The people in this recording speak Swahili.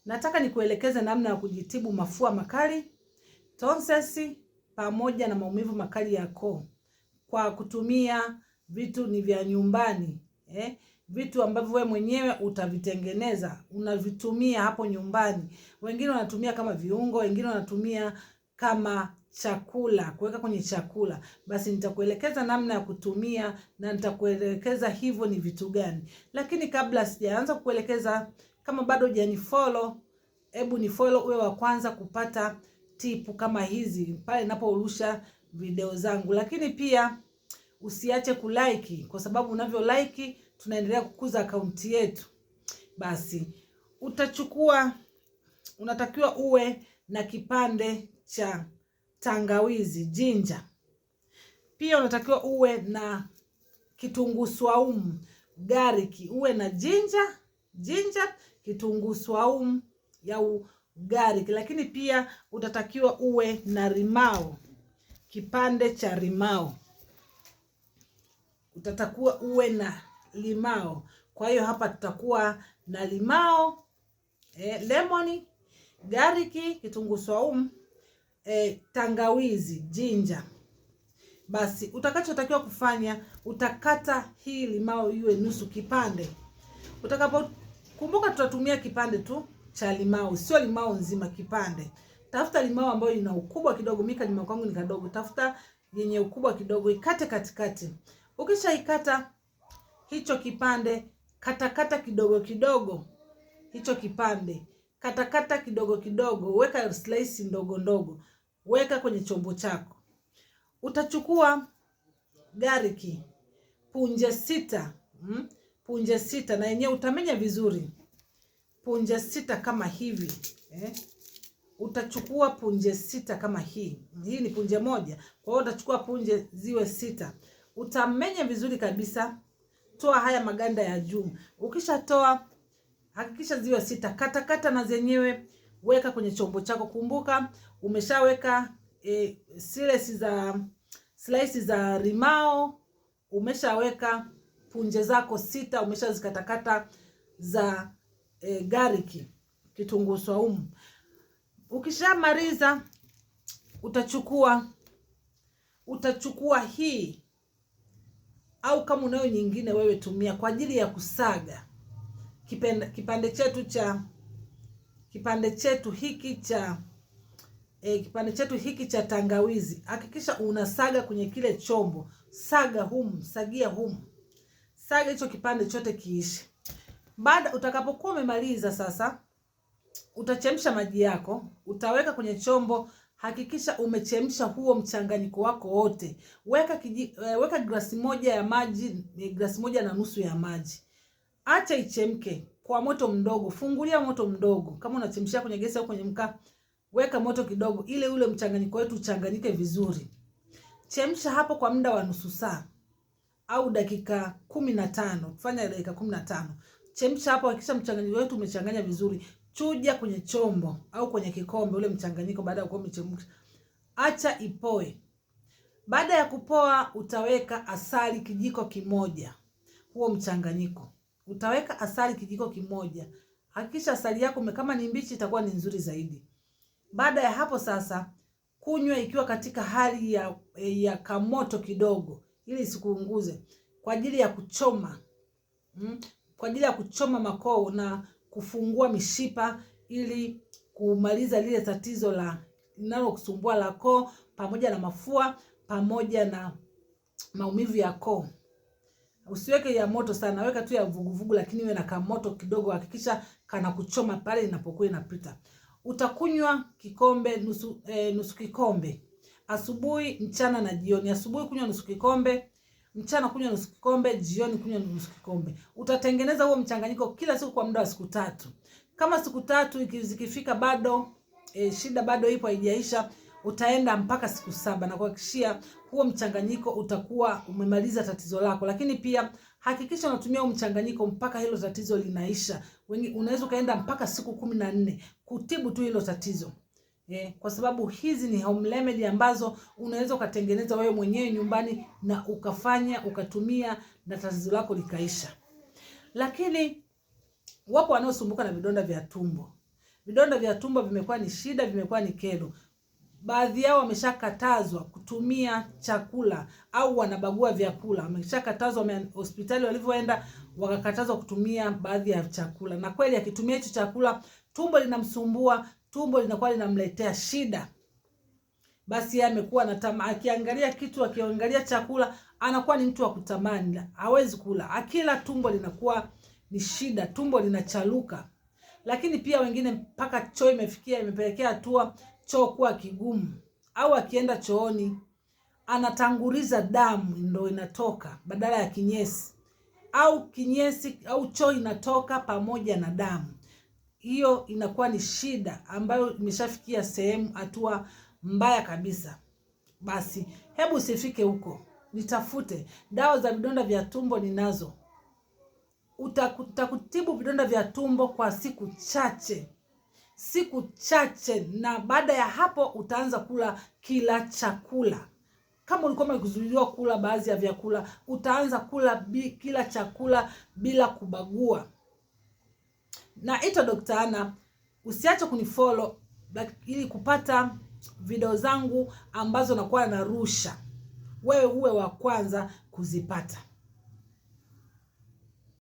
nataka nikuelekeze namna ya kujitibu mafua makali, tonsils pamoja na maumivu makali ya koo kwa kutumia vitu ni vya nyumbani. Vitu ambavyo wewe mwenyewe utavitengeneza, unavitumia hapo nyumbani. Wengine wanatumia kama viungo, wengine wanatumia kama chakula, kuweka kwenye chakula. Basi nitakuelekeza namna ya kutumia na nitakuelekeza hivyo ni vitu gani. Lakini kabla sijaanza kukuelekeza, kama bado hujanifollow, hebu ni follow uwe wa kwanza kupata tipu kama hizi pale ninaporusha video zangu. Lakini pia usiache kulike, kwa sababu unavyo like tunaendelea kukuza akaunti yetu. Basi unatakiwa uwe na kipande cha tangawizi, ginger. Pia unatakiwa uwe na kitunguu swaumu, garlic. Uwe na ginger, kitunguu swaumu ya garlic. Lakini pia utatakiwa uwe na limao, kipande cha limao. Utatakiwa uwe na limao. Kwa hiyo hapa tutakuwa na limao, lemon, garlic, kitunguu swaumu, tangawizi, ginger. Basi utakachotakiwa kufanya, utakata hii limao iwe nusu kipande. Kumbuka tutatumia kipande tu cha limao, sio limao nzima, kipande. Tafuta limao ambayo ina ukubwa kidogo. Mimi limao kwangu ni kadogo. Tafuta yenye ukubwa kidogo, ikate katikati. Ukishaikata hicho kipande, katakata kidogo kidogo hicho kipande. Katakata kidogo kidogo, weka slice ndogo ndogo. Weka kwenye chombo chako. Utachukua garlic punje 6, punje 6, na yenyewe utamenya vizuri. Punje 6 kama hivi, Utachukua punje 6 kama hii. Hii ni punje moja. Kwa hiyo utachukua punje ziwe 6. Utamenya vizuri kabisa. Toa haya maganda ya juu. Ukishatoa, hakikisha ziwe 6. Katakata na zenyewe, weka kwenye chombo chako. Kumbuka umeshaweka slices za limao, umeshaweka punje zako 6, umeshazikatakata za garlic, kitunguu swaumu. Ukishamaliza, utachukua hii, au kama unayo nyingine wewe tumia kwa ajili ya kusaga kipande chetu hiki cha tangawizi. Hakikisha unasaga kwenye kile chombo. Sagia humu. Saga hicho kipande chote kiishi. Baada utakapokuwa umemaliza sasa, utachemsha maji yako, utaweka kwenye chombo. Hakikisha umechemsha huo mchanganyiko wako wote. Weka glasi moja ya maji, glasi moja na nusu ya maji. Acha ichemke kwa moto mdogo. Fungulia moto mdogo. Kama unachemshia kwenye gesi au kwenye mkaa, weka moto kidogo ile ule mchanganyiko wetu uchanganyike vizuri. Chemsha hapo kwa muda wa nusu saa au dakika 15. Fanya dakika 15. Chemsha hapo, hakikisha mchanganyiko wetu umechanganya vizuri. Chuja kwenye chombo au kwenye kikombe ule mchanganyiko baada ya kuwa umechemsha. Acha ipoe. Baada ya kupoa, utaweka asali kijiko kimoja. Huo mchanganyiko. Utaweka asali kijiko kimoja. Hakikisha asali yako kama ni mbichi itakuwa ni nzuri zaidi. Baada ya hapo sasa, kunywa ikiwa katika hali ya kamoto kidogo ili isikuunguze, kwa ajili ya kuchoma. Kwa ajili ya kuchoma makoo na kufungua mishipa ili kumaliza lile tatizo linalokusumbua la koo, pamoja na mafua, pamoja na maumivu ya koo. Usiweke ya moto sana, weka tu ya vuguvugu, lakini iwe na kamoto kidogo. Hakikisha kana kuchoma pale inapokuwa inapita. Utakunywa kikombe nusu kikombe. Asubuhi, mchana na jioni. Asubuhi kunywa nusu kikombe, mchana kunywa nusu kikombe, jioni kunywa nusu kikombe. Utatengeneza huo mchanganyiko kila siku kwa muda wa siku 3. Kama siku 3 zikifika bado shida bado ipo haijaisha, utaenda mpaka siku 7 na kuhakikishia huo mchanganyiko utakuwa umemaliza tatizo lako. Lakini pia hakikisha unatumia huo mchanganyiko mpaka hilo tatizo linaisha. Unaweza kaenda mpaka siku 14 kutibu tu hilo tatizo. Kwa sababu hizi ni home remedy ambazo unaweza ukatengeneza wewe mwenyewe nyumbani na ukatumia na tatizo lako likaisha. Lakini wapo wanaosumbuka na vidonda vya tumbo. Vidonda vya tumbo vimekuwa ni shida, vimekuwa ni kero. Baadhi yao wameshakatazwa kutumia chakula au wanabagua vyakula. Wameshakatazwa, hospitali walivyoenda wakakatazwa kutumia baadhi ya chakula. Na kweli akitumia hicho chakula tumbo linamsumbua, tumbo linakuwa linamletea shida. Basi yeye amekuwa na akiangalia kitu, akiangalia chakula anakuwa ni mtu wa kutamani, hawezi kula. Akila tumbo linakuwa ni shida, tumbo linachaluka. Lakini pia wengine mpaka choo imepelekea hatua choo kuwa kigumu, au akienda chooni anatanguliza damu ndio inatoka badala ya kinyesi, au kinyesi au choo inatoka pamoja na damu. Hiyo inakuwa ni shida ambayo imeshafikia sehemu hatua mbaya kabisa. Basi hebu usifike huko, nitafute. Dawa za vidonda vya tumbo ninazo. Utakutibu vidonda vya tumbo kwa siku chache, na baada ya hapo utaanza kula kila chakula. Kama ulikuwa umekuzuiliwa kula baadhi ya vyakula, utaanza kula kila chakula bila kubagua. Naitwa Dr. Anna. Usiache kunifollow ili kupata video zangu ambazo nakuwa narusha, wewe uwe wa kwanza kuzipata.